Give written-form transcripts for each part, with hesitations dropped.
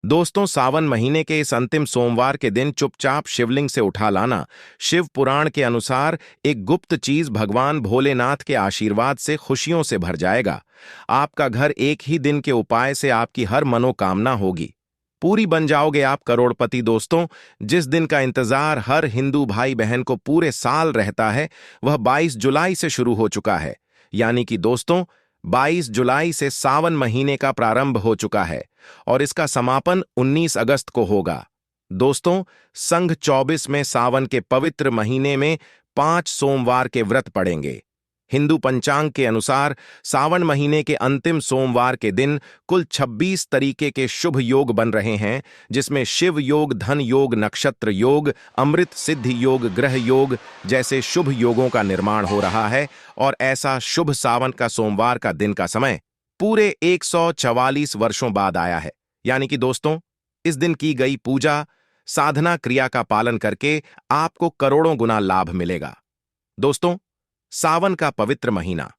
दोस्तों, सावन महीने के इस अंतिम सोमवार के दिन चुपचाप शिवलिंग से उठा लाना शिव पुराण के अनुसार एक गुप्त चीज भगवान भोलेनाथ के आशीर्वाद से खुशियों से भर जाएगा। आपका घर एक ही दिन के उपाय से आपकी हर मनोकामना होगी पूरी, बन जाओगे आप करोड़पति। दोस्तों, जिस दिन का इंतजार हर हिंदू भाई बहन को पूरे साल रहता है वह 22 जुलाई से शुरू हो चुका है। यानी कि दोस्तों, 22 जुलाई से सावन महीने का प्रारंभ हो चुका है और इसका समापन 19 अगस्त को होगा। दोस्तों, संघ 24 में सावन के पवित्र महीने में 5 सोमवार के व्रत पड़ेंगे। हिंदू पंचांग के अनुसार सावन महीने के अंतिम सोमवार के दिन कुल 26 तरीके के शुभ योग बन रहे हैं, जिसमें शिव योग, धन योग, नक्षत्र योग, अमृत सिद्धि योग, ग्रह योग जैसे शुभ योगों का निर्माण हो रहा है। और ऐसा शुभ सावन का सोमवार का दिन का समय पूरे 144 वर्षों बाद आया है। यानी कि दोस्तों, इस दिन की गई पूजा साधना क्रिया का पालन करके आपको करोड़ों गुना लाभ मिलेगा। दोस्तों, सावन का पवित्र महीना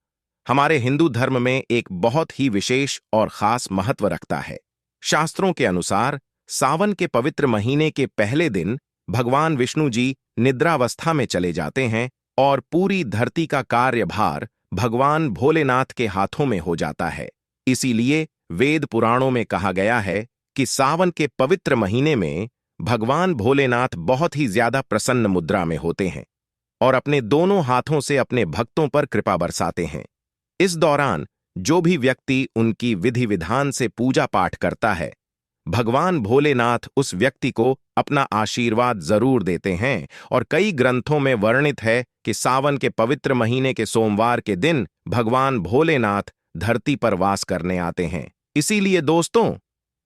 हमारे हिंदू धर्म में एक बहुत ही विशेष और खास महत्व रखता है। शास्त्रों के अनुसार सावन के पवित्र महीने के पहले दिन भगवान विष्णु जी निद्रावस्था में चले जाते हैं और पूरी धरती का कार्यभार भगवान भोलेनाथ के हाथों में हो जाता है। इसीलिए वेद पुराणों में कहा गया है कि सावन के पवित्र महीने में भगवान भोलेनाथ बहुत ही ज्यादा प्रसन्न मुद्रा में होते हैं और अपने दोनों हाथों से अपने भक्तों पर कृपा बरसाते हैं। इस दौरान जो भी व्यक्ति उनकी विधि विधान से पूजा पाठ करता है, भगवान भोलेनाथ उस व्यक्ति को अपना आशीर्वाद जरूर देते हैं। और कई ग्रंथों में वर्णित है कि सावन के पवित्र महीने के सोमवार के दिन भगवान भोलेनाथ धरती पर वास करने आते हैं। इसीलिए दोस्तों,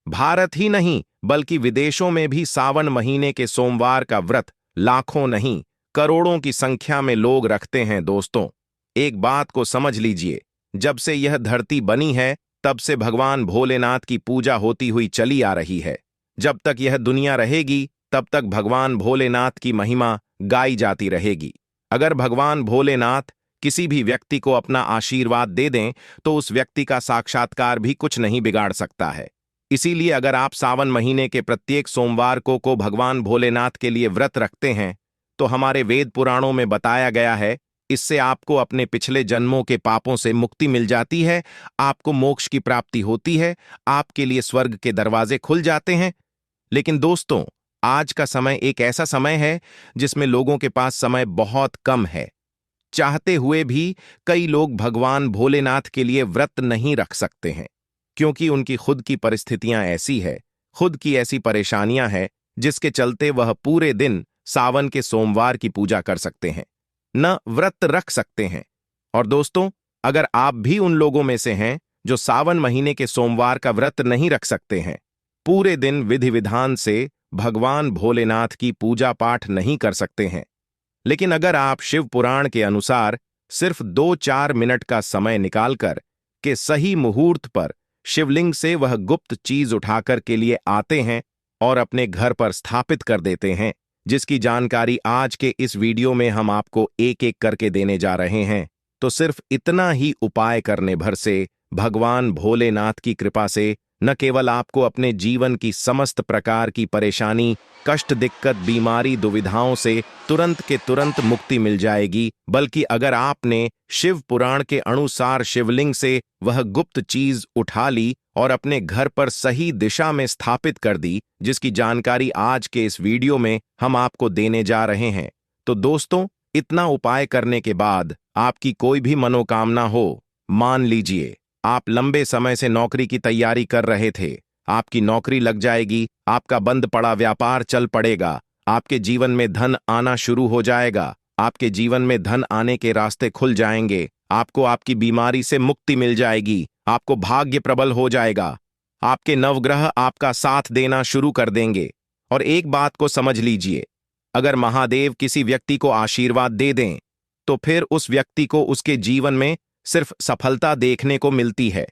भारत ही नहीं बल्कि विदेशों में भी सावन महीने के सोमवार का व्रत लाखों नहीं करोड़ों की संख्या में लोग रखते हैं। दोस्तों, एक बात को समझ लीजिए, जब से यह धरती बनी है तब से भगवान भोलेनाथ की पूजा होती हुई चली आ रही है। जब तक यह दुनिया रहेगी तब तक भगवान भोलेनाथ की महिमा गाई जाती रहेगी। अगर भगवान भोलेनाथ किसी भी व्यक्ति को अपना आशीर्वाद दे दें तो उस व्यक्ति का साक्षात्कार भी कुछ नहीं बिगाड़ सकता है। इसीलिए अगर आप सावन महीने के प्रत्येक सोमवार को भगवान भोलेनाथ के लिए व्रत रखते हैं तो हमारे वेद पुराणों में बताया गया है, इससे आपको अपने पिछले जन्मों के पापों से मुक्ति मिल जाती है, आपको मोक्ष की प्राप्ति होती है, आपके लिए स्वर्ग के दरवाजे खुल जाते हैं। लेकिन दोस्तों, आज का समय एक ऐसा समय है जिसमें लोगों के पास समय बहुत कम है। चाहते हुए भी कई लोग भगवान भोलेनाथ के लिए व्रत नहीं रख सकते हैं, क्योंकि उनकी खुद की परिस्थितियां ऐसी है, खुद की ऐसी परेशानियां हैं, जिसके चलते वह पूरे दिन सावन के सोमवार की पूजा कर सकते हैं, न व्रत रख सकते हैं। और दोस्तों, अगर आप भी उन लोगों में से हैं जो सावन महीने के सोमवार का व्रत नहीं रख सकते हैं, पूरे दिन विधि विधान से भगवान भोलेनाथ की पूजा पाठ नहीं कर सकते हैं, लेकिन अगर आप शिव पुराण के अनुसार सिर्फ 2-4 मिनट का समय निकालकर के सही मुहूर्त पर शिवलिंग से वह गुप्त चीज उठाकर के लिए आते हैं और अपने घर पर स्थापित कर देते हैं, जिसकी जानकारी आज के इस वीडियो में हम आपको एक एक करके देने जा रहे हैं, तो सिर्फ इतना ही उपाय करने भर से भगवान भोलेनाथ की कृपा से न केवल आपको अपने जीवन की समस्त प्रकार की परेशानी, कष्ट, दिक्कत, बीमारी, दुविधाओं से तुरंत के तुरंत मुक्ति मिल जाएगी, बल्कि अगर आपने शिव पुराण के अनुसार शिवलिंग से वह गुप्त चीज उठा ली और अपने घर पर सही दिशा में स्थापित कर दी, जिसकी जानकारी आज के इस वीडियो में हम आपको देने जा रहे हैं, तो दोस्तों, इतना उपाय करने के बाद आपकी कोई भी मनोकामना हो, मान लीजिए आप लंबे समय से नौकरी की तैयारी कर रहे थे, आपकी नौकरी लग जाएगी, आपका बंद पड़ा व्यापार चल पड़ेगा, आपके जीवन में धन आना शुरू हो जाएगा, आपके जीवन में धन आने के रास्ते खुल जाएंगे, आपको आपकी बीमारी से मुक्ति मिल जाएगी, आपको भाग्य प्रबल हो जाएगा, आपके नवग्रह आपका साथ देना शुरू कर देंगे। और एक बात को समझ लीजिए, अगर महादेव किसी व्यक्ति को आशीर्वाद दे दें तो फिर उस व्यक्ति को उसके जीवन में सिर्फ सफलता देखने को मिलती है।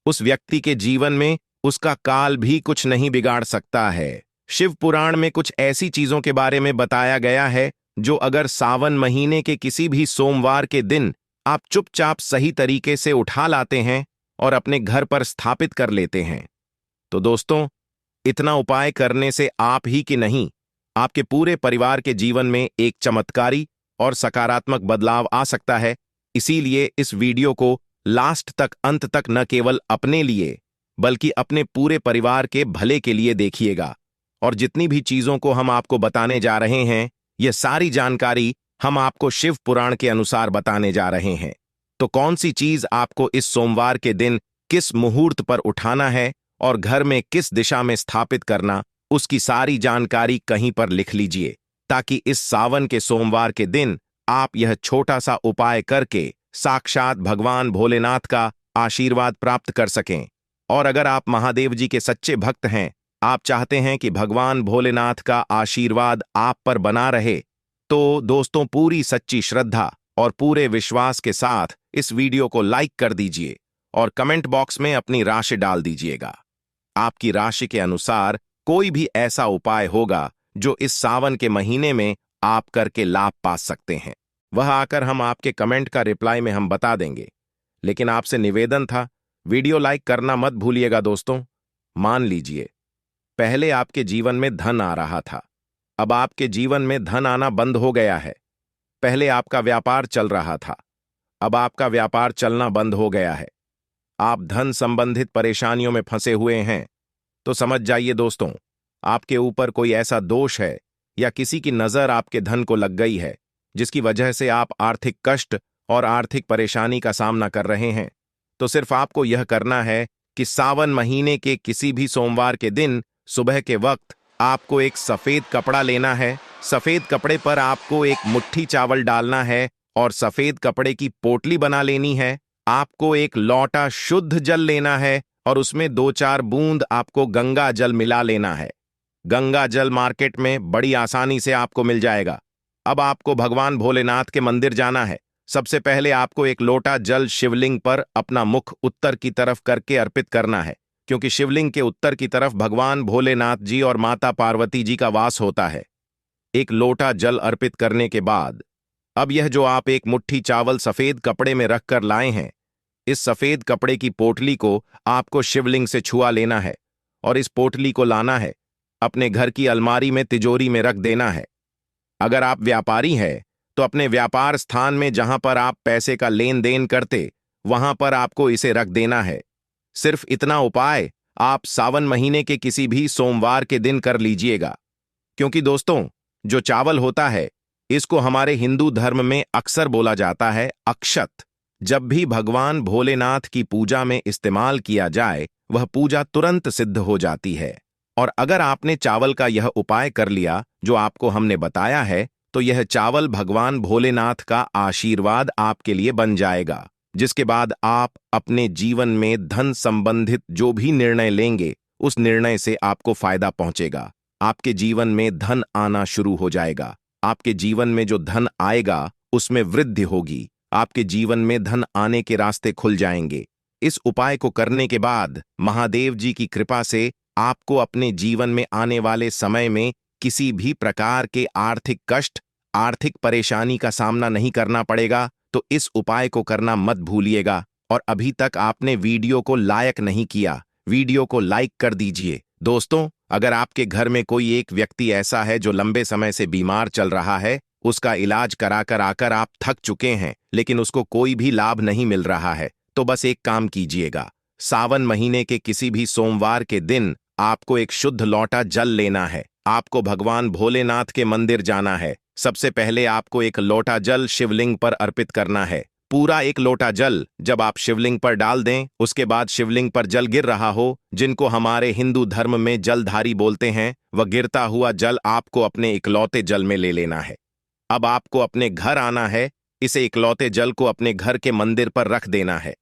उस व्यक्ति के जीवन में उसका काल भी कुछ नहीं बिगाड़ सकता है। शिव पुराण में कुछ ऐसी चीजों के बारे में बताया गया है जो अगर सावन महीने के किसी भी सोमवार के दिन आप चुपचाप सही तरीके से उठा लाते हैं और अपने घर पर स्थापित कर लेते हैं, तो दोस्तों, इतना उपाय करने से आप ही कि नहीं, आपके पूरे परिवार के जीवन में एक चमत्कारी और सकारात्मक बदलाव आ सकता है। इसीलिए इस वीडियो को लास्ट तक, अंत तक न केवल अपने लिए बल्कि अपने पूरे परिवार के भले के लिए देखिएगा। और जितनी भी चीजों को हम आपको बताने जा रहे हैं, ये सारी जानकारी हम आपको शिव पुराण के अनुसार बताने जा रहे हैं। तो कौन सी चीज आपको इस सोमवार के दिन किस मुहूर्त पर उठाना है और घर में किस दिशा में स्थापित करना, उसकी सारी जानकारी कहीं पर लिख लीजिए, ताकि इस सावन के सोमवार के दिन आप यह छोटा सा उपाय करके साक्षात भगवान भोलेनाथ का आशीर्वाद प्राप्त कर सकें। और अगर आप महादेव जी के सच्चे भक्त हैं, आप चाहते हैं कि भगवान भोलेनाथ का आशीर्वाद आप पर बना रहे, तो दोस्तों पूरी सच्ची श्रद्धा और पूरे विश्वास के साथ इस वीडियो को लाइक कर दीजिए और कमेंट बॉक्स में अपनी राशि डाल दीजिएगा। आपकी राशि के अनुसार कोई भी ऐसा उपाय होगा जो इस सावन के महीने में आप करके लाभ पा सकते हैं, वह आकर हम आपके कमेंट का रिप्लाई में हम बता देंगे। लेकिन आपसे निवेदन था, वीडियो लाइक करना मत भूलिएगा दोस्तों। मान लीजिए, पहले आपके जीवन में धन आ रहा था, अब आपके जीवन में धन आना बंद हो गया है। पहले आपका व्यापार चल रहा था, अब आपका व्यापार चलना बंद हो गया है। आप धन संबंधित परेशानियों में फंसे हुए हैं, तो समझ जाइए दोस्तों, आपके ऊपर कोई ऐसा दोष है या किसी की नजर आपके धन को लग गई है, जिसकी वजह से आप आर्थिक कष्ट और आर्थिक परेशानी का सामना कर रहे हैं। तो सिर्फ आपको यह करना है कि सावन महीने के किसी भी सोमवार के दिन सुबह के वक्त आपको एक सफेद कपड़ा लेना है। सफेद कपड़े पर आपको एक मुट्ठी चावल डालना है और सफेद कपड़े की पोटली बना लेनी है। आपको एक लौटा शुद्ध जल लेना है और उसमें 2-4 बूंद आपको गंगा जल मिला लेना है। गंगा जल मार्केट में बड़ी आसानी से आपको मिल जाएगा। अब आपको भगवान भोलेनाथ के मंदिर जाना है। सबसे पहले आपको एक लोटा जल शिवलिंग पर अपना मुख उत्तर की तरफ करके अर्पित करना है, क्योंकि शिवलिंग के उत्तर की तरफ भगवान भोलेनाथ जी और माता पार्वती जी का वास होता है। एक लोटा जल अर्पित करने के बाद अब यह जो आप एक मुट्ठी चावल सफेद कपड़े में रख कर लाए हैं, इस सफेद कपड़े की पोटली को आपको शिवलिंग से छुआ लेना है और इस पोटली को लाना है, अपने घर की अलमारी में, तिजोरी में रख देना है। अगर आप व्यापारी हैं तो अपने व्यापार स्थान में जहां पर आप पैसे का लेन देन करते, वहां पर आपको इसे रख देना है। सिर्फ इतना उपाय आप सावन महीने के किसी भी सोमवार के दिन कर लीजिएगा, क्योंकि दोस्तों जो चावल होता है, इसको हमारे हिंदू धर्म में अक्सर बोला जाता है अक्षत। जब भी भगवान भोलेनाथ की पूजा में इस्तेमाल किया जाए, वह पूजा तुरंत सिद्ध हो जाती है। और अगर आपने चावल का यह उपाय कर लिया जो आपको हमने बताया है, तो यह चावल भगवान भोलेनाथ का आशीर्वाद आपके लिए बन जाएगा, जिसके बाद आप अपने जीवन में धन संबंधित जो भी निर्णय लेंगे, उस निर्णय से आपको फायदा पहुंचेगा। आपके जीवन में धन आना शुरू हो जाएगा। आपके जीवन में जो धन आएगा उसमें वृद्धि होगी। आपके जीवन में धन आने के रास्ते खुल जाएंगे। इस उपाय को करने के बाद महादेव जी की कृपा से आपको अपने जीवन में आने वाले समय में किसी भी प्रकार के आर्थिक कष्ट, आर्थिक परेशानी का सामना नहीं करना पड़ेगा। तो इस उपाय को करना मत भूलिएगा। और अभी तक आपने वीडियो को लाइक नहीं किया, वीडियो को लाइक कर दीजिए। दोस्तों, अगर आपके घर में कोई एक व्यक्ति ऐसा है जो लंबे समय से बीमार चल रहा है, उसका इलाज कराकर आकर आप थक चुके हैं, लेकिन उसको कोई भी लाभ नहीं मिल रहा है, तो बस एक काम कीजिएगा। सावन महीने के किसी भी सोमवार के दिन आपको एक शुद्ध लोटा जल लेना है। आपको भगवान भोलेनाथ के मंदिर जाना है। सबसे पहले आपको एक लोटा जल शिवलिंग पर अर्पित करना है। पूरा एक लोटा जल जब आप शिवलिंग पर डाल दें, उसके बाद शिवलिंग पर जल गिर रहा हो, जिनको हमारे हिंदू धर्म में जलधारी बोलते हैं, वह गिरता हुआ जल आपको अपने इकलौते जल में ले लेना है। अब आपको अपने घर आना है, इसे इकलौते जल को अपने घर के मंदिर पर रख देना है।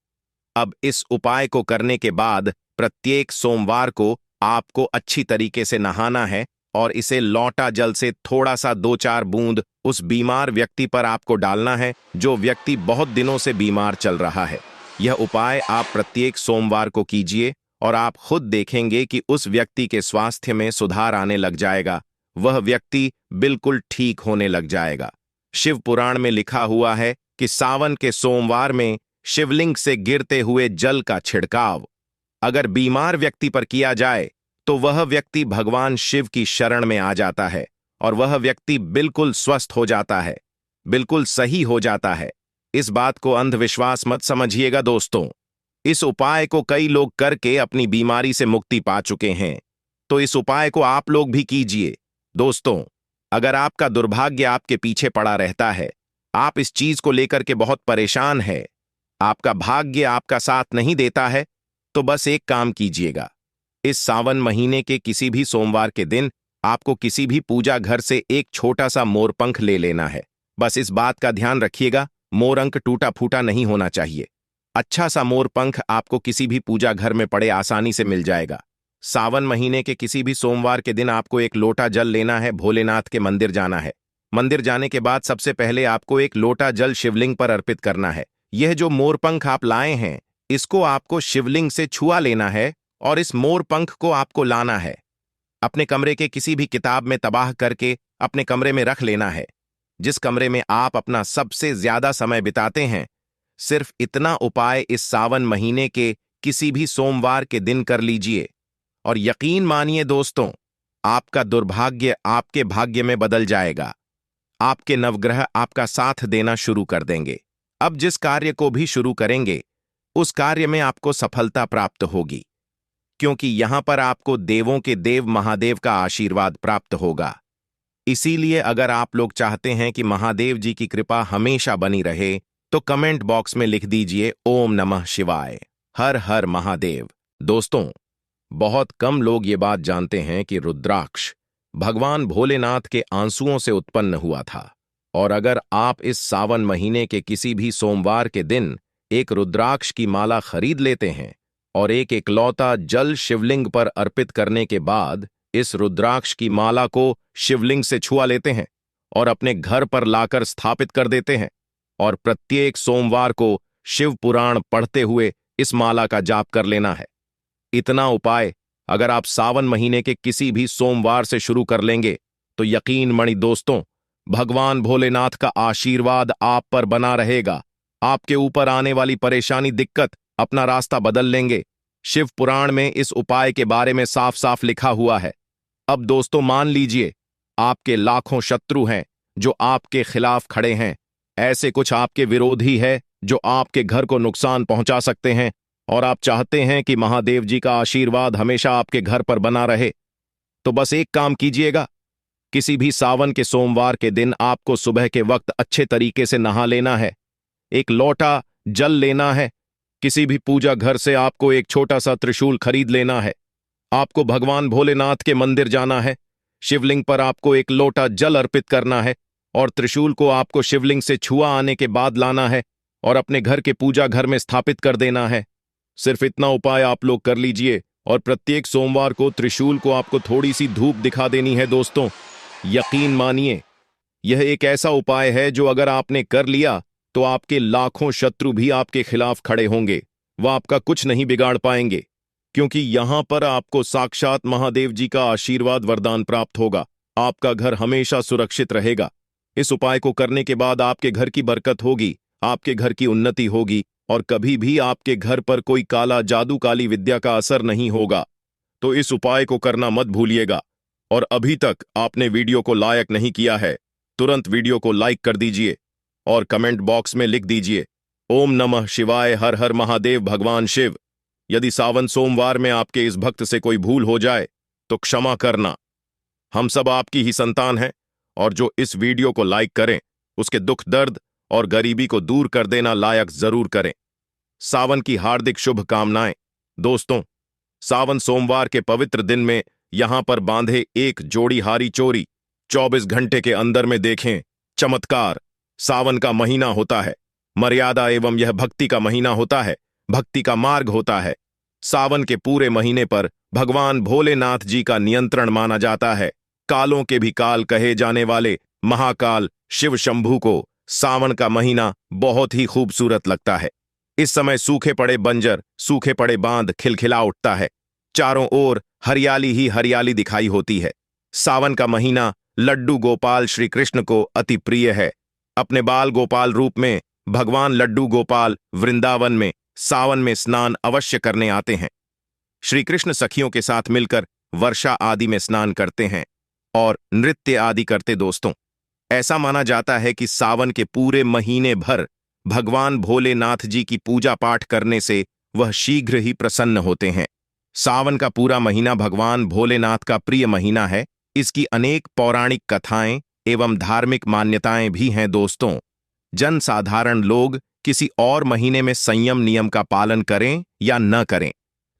अब इस उपाय को करने के बाद प्रत्येक सोमवार को आपको अच्छी तरीके से नहाना है और इसे लौटा जल से थोड़ा सा 2-4 बूंद उस बीमार व्यक्ति पर आपको डालना है, जो व्यक्ति बहुत दिनों से बीमार चल रहा है। यह उपाय आप प्रत्येक सोमवार को कीजिए और आप खुद देखेंगे कि उस व्यक्ति के स्वास्थ्य में सुधार आने लग जाएगा। वह व्यक्ति बिल्कुल ठीक होने लग जाएगा। शिव पुराण में लिखा हुआ है कि सावन के सोमवार में शिवलिंग से गिरते हुए जल का छिड़काव अगर बीमार व्यक्ति पर किया जाए तो वह व्यक्ति भगवान शिव की शरण में आ जाता है और वह व्यक्ति बिल्कुल स्वस्थ हो जाता है, बिल्कुल सही हो जाता है। इस बात को अंधविश्वास मत समझिएगा दोस्तों। इस उपाय को कई लोग करके अपनी बीमारी से मुक्ति पा चुके हैं, तो इस उपाय को आप लोग भी कीजिए। दोस्तों, अगर आपका दुर्भाग्य आपके पीछे पड़ा रहता है, आप इस चीज को लेकर के बहुत परेशान है, आपका भाग्य आपका साथ नहीं देता है, तो बस एक काम कीजिएगा। इस सावन महीने के किसी भी सोमवार के दिन आपको किसी भी पूजा घर से एक छोटा सा मोरपंख ले लेना है। बस इस बात का ध्यान रखिएगा, मोरंक टूटा फूटा नहीं होना चाहिए। अच्छा सा मोरपंख आपको किसी भी पूजा घर में पड़े आसानी से मिल जाएगा। सावन महीने के किसी भी सोमवार के दिन आपको एक लोटा जल लेना है, भोलेनाथ के मंदिर जाना है। मंदिर जाने के बाद सबसे पहले आपको एक लोटा जल शिवलिंग पर अर्पित करना है। यह जो मोरपंख आप लाए हैं, इसको आपको शिवलिंग से छुआ लेना है और इस मोरपंख को आपको लाना है, अपने कमरे के किसी भी किताब में तबाह करके अपने कमरे में रख लेना है, जिस कमरे में आप अपना सबसे ज्यादा समय बिताते हैं। सिर्फ इतना उपाय इस सावन महीने के किसी भी सोमवार के दिन कर लीजिए और यकीन मानिए दोस्तों, आपका दुर्भाग्य आपके भाग्य में बदल जाएगा। आपके नवग्रह आपका साथ देना शुरू कर देंगे। अब जिस कार्य को भी शुरू करेंगे, उस कार्य में आपको सफलता प्राप्त होगी, क्योंकि यहां पर आपको देवों के देव महादेव का आशीर्वाद प्राप्त होगा। इसीलिए अगर आप लोग चाहते हैं कि महादेव जी की कृपा हमेशा बनी रहे, तो कमेंट बॉक्स में लिख दीजिए ओम नमः शिवाय, हर हर महादेव। दोस्तों, बहुत कम लोग ये बात जानते हैं कि रुद्राक्ष भगवान भोलेनाथ के आंसुओं से उत्पन्न हुआ था। और अगर आप इस सावन महीने के किसी भी सोमवार के दिन एक रुद्राक्ष की माला खरीद लेते हैं और एक इकलौता जल शिवलिंग पर अर्पित करने के बाद इस रुद्राक्ष की माला को शिवलिंग से छुआ लेते हैं और अपने घर पर लाकर स्थापित कर देते हैं और प्रत्येक सोमवार को शिव पुराण पढ़ते हुए इस माला का जाप कर लेना है। इतना उपाय अगर आप सावन महीने के किसी भी सोमवार से शुरू कर लेंगे, तो यकीन मणि दोस्तों, भगवान भोलेनाथ का आशीर्वाद आप पर बना रहेगा। आपके ऊपर आने वाली परेशानी दिक्कत अपना रास्ता बदल लेंगे। शिव पुराण में इस उपाय के बारे में साफ साफ लिखा हुआ है। अब दोस्तों मान लीजिए, आपके लाखों शत्रु हैं जो आपके खिलाफ खड़े हैं, ऐसे कुछ आपके विरोधी है जो आपके घर को नुकसान पहुंचा सकते हैं, और आप चाहते हैं कि महादेव जी का आशीर्वाद हमेशा आपके घर पर बना रहे, तो बस एक काम कीजिएगा। किसी भी सावन के सोमवार के दिन आपको सुबह के वक्त अच्छे तरीके से नहा लेना है, एक लोटा जल लेना है, किसी भी पूजा घर से आपको एक छोटा सा त्रिशूल खरीद लेना है, आपको भगवान भोलेनाथ के मंदिर जाना है, शिवलिंग पर आपको एक लोटा जल अर्पित करना है और त्रिशूल को आपको शिवलिंग से छुआ आने के बाद लाना है और अपने घर के पूजा घर में स्थापित कर देना है। सिर्फ इतना उपाय आप लोग कर लीजिए और प्रत्येक सोमवार को त्रिशूल को आपको थोड़ी सी धूप दिखा देनी है। दोस्तों, यकीन मानिए, यह एक ऐसा उपाय है जो अगर आपने कर लिया तो आपके लाखों शत्रु भी आपके खिलाफ खड़े होंगे, वह आपका कुछ नहीं बिगाड़ पाएंगे, क्योंकि यहां पर आपको साक्षात महादेव जी का आशीर्वाद वरदान प्राप्त होगा। आपका घर हमेशा सुरक्षित रहेगा। इस उपाय को करने के बाद आपके घर की बरकत होगी, आपके घर की उन्नति होगी और कभी भी आपके घर पर कोई काला जादू काली विद्या का असर नहीं होगा। तो इस उपाय को करना मत भूलिएगा। और अभी तक आपने वीडियो को लाइक नहीं किया है, तुरंत वीडियो को लाइक कर दीजिए और कमेंट बॉक्स में लिख दीजिए ओम नमः शिवाय, हर हर महादेव भगवान शिव। यदि सावन सोमवार में आपके इस भक्त से कोई भूल हो जाए तो क्षमा करना। हम सब आपकी ही संतान हैं, और जो इस वीडियो को लाइक करें उसके दुख दर्द और गरीबी को दूर कर देना लायक जरूर करें। सावन की हार्दिक शुभकामनाएं। दोस्तों, सावन सोमवार के पवित्र दिन में यहां पर बांधे एक जोड़ी हारी चोरी 24 घंटे के अंदर में देखें चमत्कार। सावन का महीना होता है, मर्यादा एवं यह भक्ति का महीना होता है, भक्ति का मार्ग होता है। सावन के पूरे महीने पर भगवान भोलेनाथ जी का नियंत्रण माना जाता है। कालों के भी काल कहे जाने वाले महाकाल शिव शंभू को सावन का महीना बहुत ही खूबसूरत लगता है। इस समय सूखे पड़े बंजर, सूखे पड़े बांध खिलखिला उठता है, चारों ओर हरियाली ही हरियाली दिखाई होती है। सावन का महीना लड्डू गोपाल श्री कृष्ण को अति प्रिय है। अपने बाल गोपाल रूप में भगवान लड्डू गोपाल वृंदावन में सावन में स्नान अवश्य करने आते हैं। श्री कृष्ण सखियों के साथ मिलकर वर्षा आदि में स्नान करते हैं और नृत्य आदि करते। दोस्तों, ऐसा माना जाता है कि सावन के पूरे महीने भर भगवान भोलेनाथ जी की पूजा पाठ करने से वह शीघ्र ही प्रसन्न होते हैं। सावन का पूरा महीना भगवान भोलेनाथ का प्रिय महीना है। इसकी अनेक पौराणिक कथाएं एवं धार्मिक मान्यताएं भी हैं। दोस्तों, जनसाधारण लोग किसी और महीने में संयम नियम का पालन करें या न करें,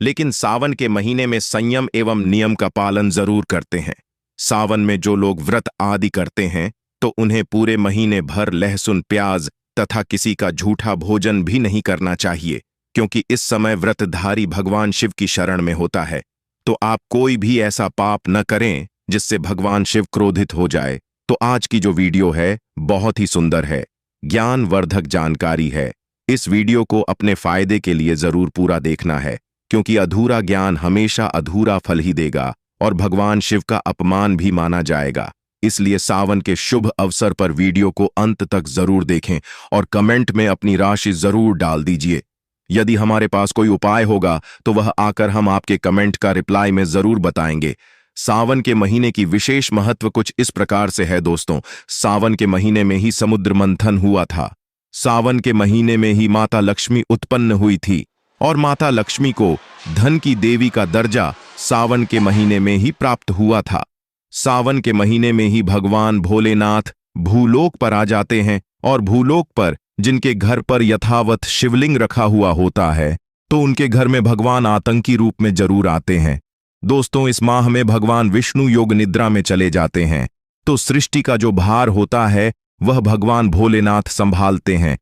लेकिन सावन के महीने में संयम एवं नियम का पालन जरूर करते हैं। सावन में जो लोग व्रत आदि करते हैं तो उन्हें पूरे महीने भर लहसुन, प्याज तथा किसी का झूठा भोजन भी नहीं करना चाहिए, क्योंकि इस समय व्रतधारी भगवान शिव की शरण में होता है। तो आप कोई भी ऐसा पाप न करें जिससे भगवान शिव क्रोधित हो जाए। तो आज की जो वीडियो है बहुत ही सुंदर है, ज्ञानवर्धक जानकारी है। इस वीडियो को अपने फायदे के लिए जरूर पूरा देखना है, क्योंकि अधूरा ज्ञान हमेशा अधूरा फल ही देगा और भगवान शिव का अपमान भी माना जाएगा। इसलिए सावन के शुभ अवसर पर वीडियो को अंत तक जरूर देखें और कमेंट में अपनी राशि जरूर डाल दीजिए। यदि हमारे पास कोई उपाय होगा तो वह आकर हम आपके कमेंट का रिप्लाई में जरूर बताएंगे। सावन के महीने की विशेष महत्व कुछ इस प्रकार से है। दोस्तों, सावन के महीने में ही समुद्र मंथन हुआ था। सावन के महीने में ही माता लक्ष्मी उत्पन्न हुई थी और माता लक्ष्मी को धन की देवी का दर्जा सावन के महीने में ही प्राप्त हुआ था। सावन के महीने में ही भगवान भोलेनाथ भूलोक पर आ जाते हैं और भूलोक पर जिनके घर पर यथावत शिवलिंग रखा हुआ होता है तो उनके घर में भगवान आतंकी रूप में जरूर आते हैं। दोस्तों, इस माह में भगवान विष्णु योग निद्रा में चले जाते हैं, तो सृष्टि का जो भार होता है वह भगवान भोलेनाथ संभालते हैं।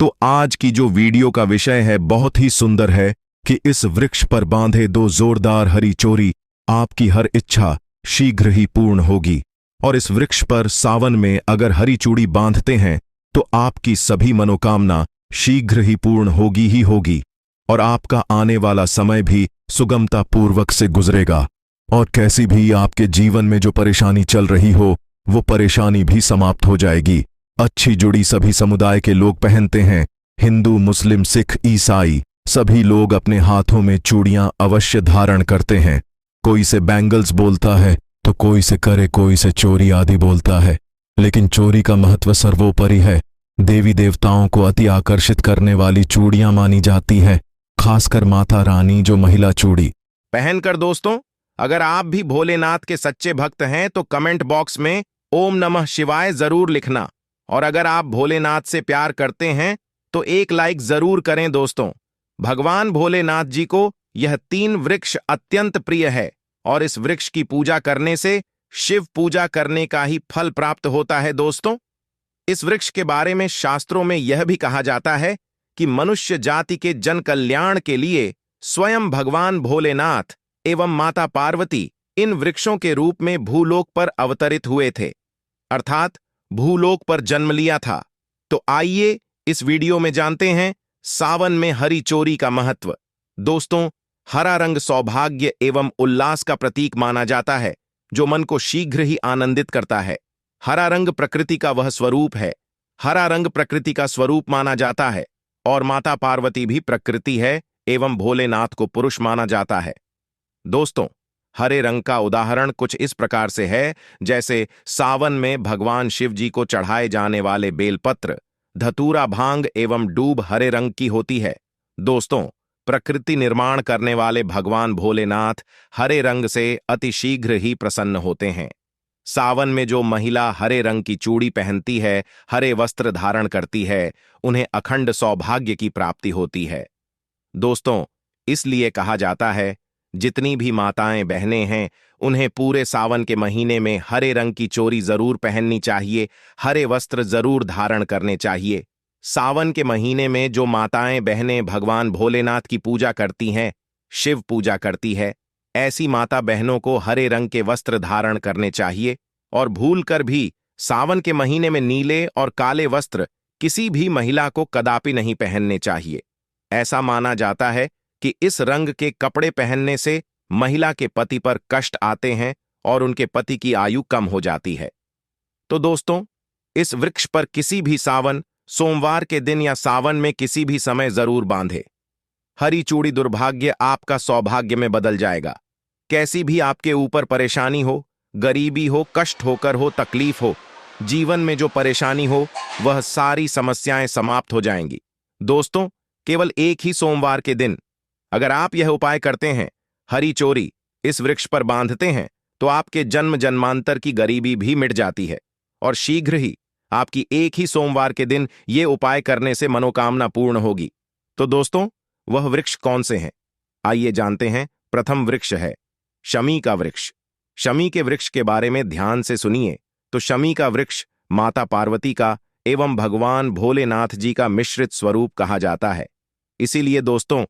तो आज की जो वीडियो का विषय है बहुत ही सुंदर है कि इस वृक्ष पर बांधे दो जोरदार हरी चोरी, आपकी हर इच्छा शीघ्र ही पूर्ण होगी। और इस वृक्ष पर सावन में अगर हरी चूड़ी बांधते हैं तो आपकी सभी मनोकामना शीघ्र ही पूर्ण होगी ही होगी और आपका आने वाला समय भी सुगमता पूर्वक से गुजरेगा। और कैसी भी आपके जीवन में जो परेशानी चल रही हो वो परेशानी भी समाप्त हो जाएगी। अच्छी जुड़ी सभी समुदाय के लोग पहनते हैं, हिंदू, मुस्लिम, सिख, ईसाई सभी लोग अपने हाथों में चूड़ियां अवश्य धारण करते हैं। कोई से बैंगल्स बोलता है तो कोई से करे, कोई से चोरी आदि बोलता है, लेकिन चोरी का महत्व सर्वोपरि है। देवी देवताओं को अति आकर्षित करने वाली चूड़ियां मानी जाती है, खासकर माता रानी जो महिला चूड़ी पहनकर। दोस्तों, अगर आप भी भोलेनाथ के सच्चे भक्त हैं तो कमेंट बॉक्स में ओम नमः शिवाय जरूर लिखना, और अगर आप भोलेनाथ से प्यार करते हैं तो एक लाइक जरूर करें। दोस्तों, भगवान भोलेनाथ जी को यह 3 वृक्ष अत्यंत प्रिय है और इस वृक्ष की पूजा करने से शिव पूजा करने का ही फल प्राप्त होता है। दोस्तों, इस वृक्ष के बारे में शास्त्रों में यह भी कहा जाता है कि मनुष्य जाति के जन कल्याण के लिए स्वयं भगवान भोलेनाथ एवं माता पार्वती इन वृक्षों के रूप में भूलोक पर अवतरित हुए थे, अर्थात भूलोक पर जन्म लिया था। तो आइए इस वीडियो में जानते हैं सावन में हरी चोरी का महत्व। दोस्तों, हरा रंग सौभाग्य एवं उल्लास का प्रतीक माना जाता है, जो मन को शीघ्र ही आनंदित करता है। हरा रंग प्रकृति का वह स्वरूप है। हरा रंग प्रकृति का स्वरूप माना जाता है और माता पार्वती भी प्रकृति है एवं भोलेनाथ को पुरुष माना जाता है। दोस्तों, हरे रंग का उदाहरण कुछ इस प्रकार से है, जैसे सावन में भगवान शिव जी को चढ़ाए जाने वाले बेलपत्र, धतूरा, भांग एवं दूब हरे रंग की होती है। दोस्तों, प्रकृति निर्माण करने वाले भगवान भोलेनाथ हरे रंग से अति शीघ्र ही प्रसन्न होते हैं। सावन में जो महिला हरे रंग की चूड़ी पहनती है, हरे वस्त्र धारण करती है, उन्हें अखंड सौभाग्य की प्राप्ति होती है। दोस्तों, इसलिए कहा जाता है जितनी भी माताएं बहनें हैं उन्हें पूरे सावन के महीने में हरे रंग की चोरी जरूर पहननी चाहिए, हरे वस्त्र जरूर धारण करने चाहिए। सावन के महीने में जो माताएं बहनें भगवान भोलेनाथ की पूजा करती हैं, शिव पूजा करती है, ऐसी माता बहनों को हरे रंग के वस्त्र धारण करने चाहिए और भूलकर भी सावन के महीने में नीले और काले वस्त्र किसी भी महिला को कदापि नहीं पहनने चाहिए। ऐसा माना जाता है कि इस रंग के कपड़े पहनने से महिला के पति पर कष्ट आते हैं और उनके पति की आयु कम हो जाती है। तो दोस्तों, इस वृक्ष पर किसी भी सावन, सोमवार के दिन या सावन में किसी भी समय जरूर बांधे। हरी चूड़ी दुर्भाग्य आपका सौभाग्य में बदल जाएगा। कैसी भी आपके ऊपर परेशानी हो, गरीबी हो, कष्ट होकर हो, तकलीफ हो, जीवन में जो परेशानी हो, वह सारी समस्याएं समाप्त हो जाएंगी। दोस्तों, केवल एक ही सोमवार के दिन अगर आप यह उपाय करते हैं, हरी चोरी इस वृक्ष पर बांधते हैं, तो आपके जन्म जन्मांतर की गरीबी भी मिट जाती है और शीघ्र ही आपकी एक ही सोमवार के दिन ये उपाय करने से मनोकामना पूर्ण होगी। तो दोस्तों, वह वृक्ष कौन से हैं? आइए जानते हैं। प्रथम वृक्ष है शमी का वृक्ष। शमी के वृक्ष के बारे में ध्यान से सुनिए। तो शमी का वृक्ष माता पार्वती का एवं भगवान भोलेनाथ जी का मिश्रित स्वरूप कहा जाता है। इसीलिए दोस्तों,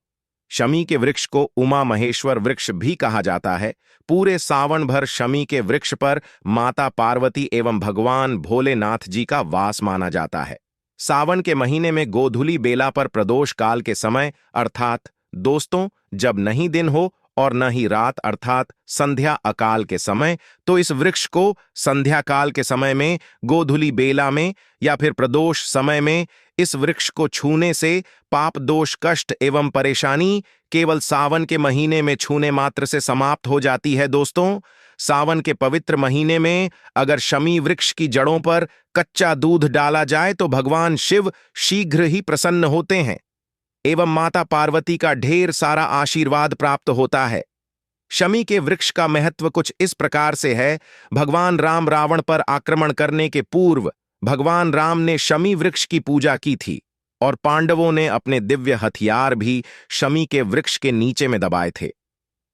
शमी के वृक्ष को उमा महेश्वर वृक्ष भी कहा जाता है। पूरे सावन भर शमी के वृक्ष पर माता पार्वती एवं भगवान भोलेनाथ जी का वास माना जाता है। सावन के महीने में गोधूली बेला पर प्रदोष काल के समय अर्थात दोस्तों जब नहीं दिन हो और न ही रात अर्थात संध्या अकाल के समय, तो इस वृक्ष को संध्या काल के समय में, गोधूली बेला में या फिर प्रदोष समय में इस वृक्ष को छूने से पाप दोष कष्ट एवं परेशानी केवल सावन के महीने में छूने मात्र से समाप्त हो जाती है। दोस्तों, सावन के पवित्र महीने में अगर शमी वृक्ष की जड़ों पर कच्चा दूध डाला जाए तो भगवान शिव शीघ्र ही प्रसन्न होते हैं एवं माता पार्वती का ढेर सारा आशीर्वाद प्राप्त होता है। शमी के वृक्ष का महत्व कुछ इस प्रकार से है। भगवान राम रावण पर आक्रमण करने के पूर्व भगवान राम ने शमी वृक्ष की पूजा की थी और पांडवों ने अपने दिव्य हथियार भी शमी के वृक्ष के नीचे में दबाए थे।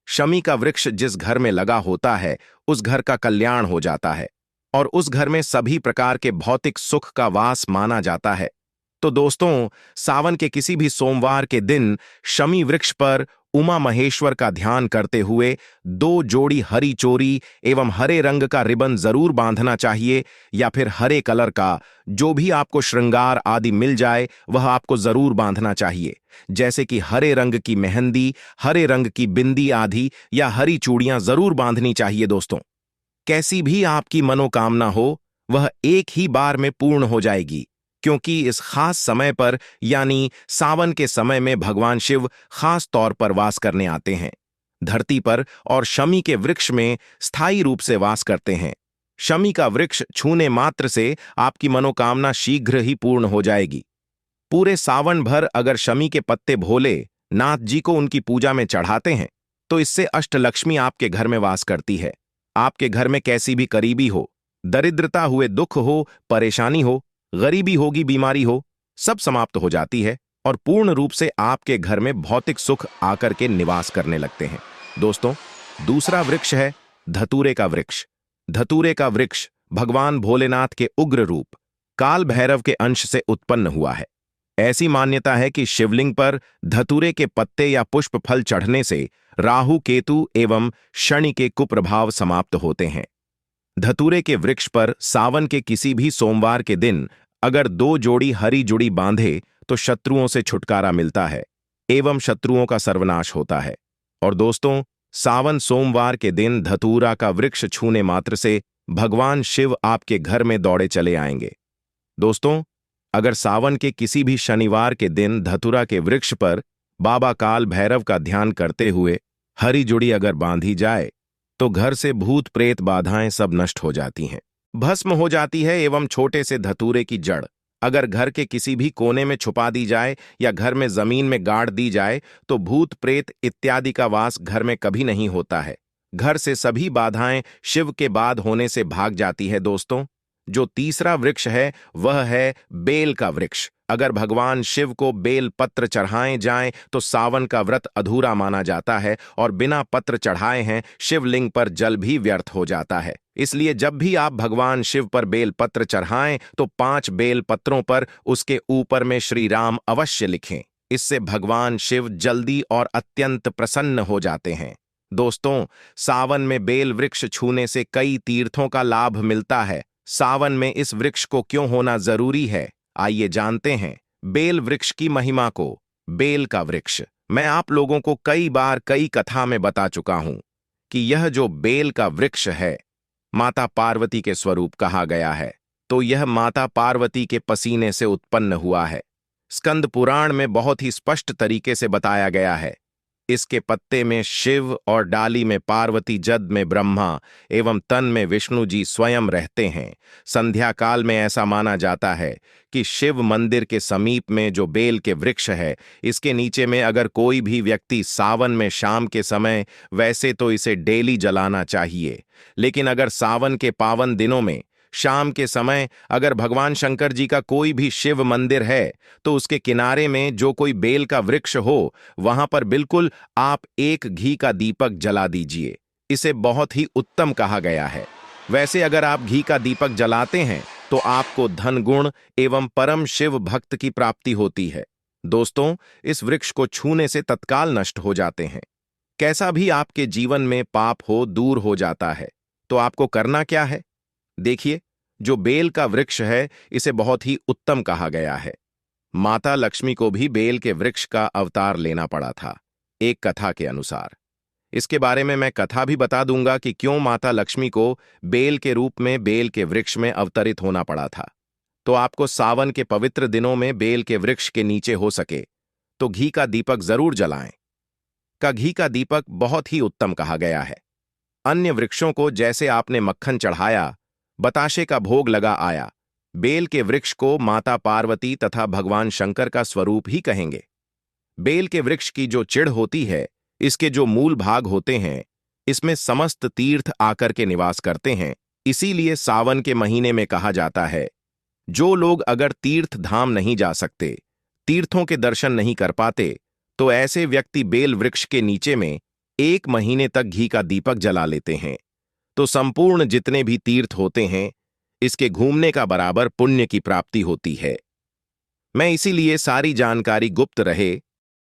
शमी का वृक्ष जिस घर में लगा होता है उस घर का कल्याण हो जाता है और उस घर में सभी प्रकार के भौतिक सुख का वास माना जाता है। तो दोस्तों, सावन के किसी भी सोमवार के दिन शमी वृक्ष पर उमा महेश्वर का ध्यान करते हुए 2 जोड़ी हरी चोरी एवं हरे रंग का रिबन जरूर बांधना चाहिए या फिर हरे कलर का जो भी आपको श्रृंगार आदि मिल जाए वह आपको जरूर बांधना चाहिए, जैसे कि हरे रंग की मेहंदी, हरे रंग की बिंदी आदि या हरी चूड़ियां जरूर बांधनी चाहिए। दोस्तों, कैसी भी आपकी मनोकामना हो वह एक ही बार में पूर्ण हो जाएगी, क्योंकि इस खास समय पर यानी सावन के समय में भगवान शिव खास तौर पर वास करने आते हैं धरती पर और शमी के वृक्ष में स्थायी रूप से वास करते हैं। शमी का वृक्ष छूने मात्र से आपकी मनोकामना शीघ्र ही पूर्ण हो जाएगी। पूरे सावन भर अगर शमी के पत्ते भोले नाथ जी को उनकी पूजा में चढ़ाते हैं तो इससे अष्टलक्ष्मी आपके घर में वास करती है। आपके घर में कैसी भी करीबी हो, दरिद्रता हुए, दुख हो, परेशानी हो, गरीबी होगी, बीमारी हो, सब समाप्त हो जाती है और पूर्ण रूप से आपके घर में भौतिक सुख आकर के निवास करने लगते हैं। दोस्तों, दूसरा वृक्ष है धतूरे का वृक्ष। धतूरे का वृक्ष भगवान भोलेनाथ के उग्र रूप काल भैरव के अंश से उत्पन्न हुआ है। ऐसी मान्यता है कि शिवलिंग पर धतूरे के पत्ते या पुष्प फल चढ़ने से राहु केतु एवं शनि के कुप्रभाव समाप्त होते हैं। धतूरे के वृक्ष पर सावन के किसी भी सोमवार के दिन अगर 2 जोड़ी हरी जुड़ी बांधे तो शत्रुओं से छुटकारा मिलता है एवं शत्रुओं का सर्वनाश होता है। और दोस्तों, सावन सोमवार के दिन धतूरा का वृक्ष छूने मात्र से भगवान शिव आपके घर में दौड़े चले आएंगे। दोस्तों, अगर सावन के किसी भी शनिवार के दिन धतूरा के वृक्ष पर बाबा काल भैरव का ध्यान करते हुए हरी जुड़ी अगर बांधी जाए तो घर से भूत प्रेत बाधाएं सब नष्ट हो जाती हैं, भस्म हो जाती है एवं छोटे से धतूरे की जड़ अगर घर के किसी भी कोने में छुपा दी जाए या घर में जमीन में गाड़ दी जाए तो भूत प्रेत इत्यादि का वास घर में कभी नहीं होता है। घर से सभी बाधाएं शिव के बाद होने से भाग जाती है। दोस्तों, जो तीसरा वृक्ष है वह है बेल का वृक्ष। अगर भगवान शिव को बेल पत्र चढ़ाए जाएं तो सावन का व्रत अधूरा माना जाता है और बिना पत्र चढ़ाए हैं शिवलिंग पर जल भी व्यर्थ हो जाता है। इसलिए जब भी आप भगवान शिव पर बेल पत्र चढ़ाएं तो 5 बेल पत्रों पर उसके ऊपर में श्री राम अवश्य लिखें। इससे भगवान शिव जल्दी और अत्यंत प्रसन्न हो जाते हैं। दोस्तों, सावन में बेल वृक्ष छूने से कई तीर्थों का लाभ मिलता है। सावन में इस वृक्ष को क्यों होना जरूरी है, आइए जानते हैं बेल वृक्ष की महिमा को। बेल का वृक्ष मैं आप लोगों को कई बार कई कथा में बता चुका हूं कि यह जो बेल का वृक्ष है माता पार्वती के स्वरूप कहा गया है, तो यह माता पार्वती के पसीने से उत्पन्न हुआ है। स्कंद पुराण में बहुत ही स्पष्ट तरीके से बताया गया है। इसके पत्ते में शिव और डाली में पार्वती, जद में ब्रह्मा एवं तन में विष्णु जी स्वयं रहते हैं। संध्या काल में ऐसा माना जाता है कि शिव मंदिर के समीप में जो बेल के वृक्ष है, इसके नीचे में अगर कोई भी व्यक्ति सावन में शाम के समय, वैसे तो इसे डेली जलाना चाहिए, लेकिन अगर सावन के पावन दिनों में शाम के समय अगर भगवान शंकर जी का कोई भी शिव मंदिर है, तो उसके किनारे में जो कोई बेल का वृक्ष हो, वहां पर बिल्कुल आप एक घी का दीपक जला दीजिए। इसे बहुत ही उत्तम कहा गया है। वैसे अगर आप घी का दीपक जलाते हैं तो आपको धन गुण एवं परम शिव भक्त की प्राप्ति होती है। दोस्तों, इस वृक्ष को छूने से तत्काल नष्ट हो जाते हैं। कैसा भी आपके जीवन में पाप हो, दूर हो जाता है। तो आपको करना क्या है? देखिए, जो बेल का वृक्ष है, इसे बहुत ही उत्तम कहा गया है। माता लक्ष्मी को भी बेल के वृक्ष का अवतार लेना पड़ा था, एक कथा के अनुसार। इसके बारे में मैं कथा भी बता दूंगा कि क्यों माता लक्ष्मी को बेल के रूप में बेल के वृक्ष में अवतरित होना पड़ा था। तो आपको सावन के पवित्र दिनों में बेल के वृक्ष के नीचे हो सके तो घी का दीपक जरूर जलाएं। का घी का दीपक बहुत ही उत्तम कहा गया है। अन्य वृक्षों को जैसे आपने मक्खन चढ़ाया, बताशे का भोग लगा आया, बेल के वृक्ष को माता पार्वती तथा भगवान शंकर का स्वरूप ही कहेंगे। बेल के वृक्ष की जो चिड़ होती है, इसके जो मूल भाग होते हैं, इसमें समस्त तीर्थ आकर के निवास करते हैं। इसीलिए सावन के महीने में कहा जाता है, जो लोग अगर तीर्थ धाम नहीं जा सकते, तीर्थों के दर्शन नहीं कर पाते, तो ऐसे व्यक्ति बेल वृक्ष के नीचे में 1 महीने तक घी का दीपक जला लेते हैं। तो संपूर्ण जितने भी तीर्थ होते हैं, इसके घूमने का बराबर पुण्य की प्राप्ति होती है। मैं इसीलिए सारी जानकारी गुप्त रहे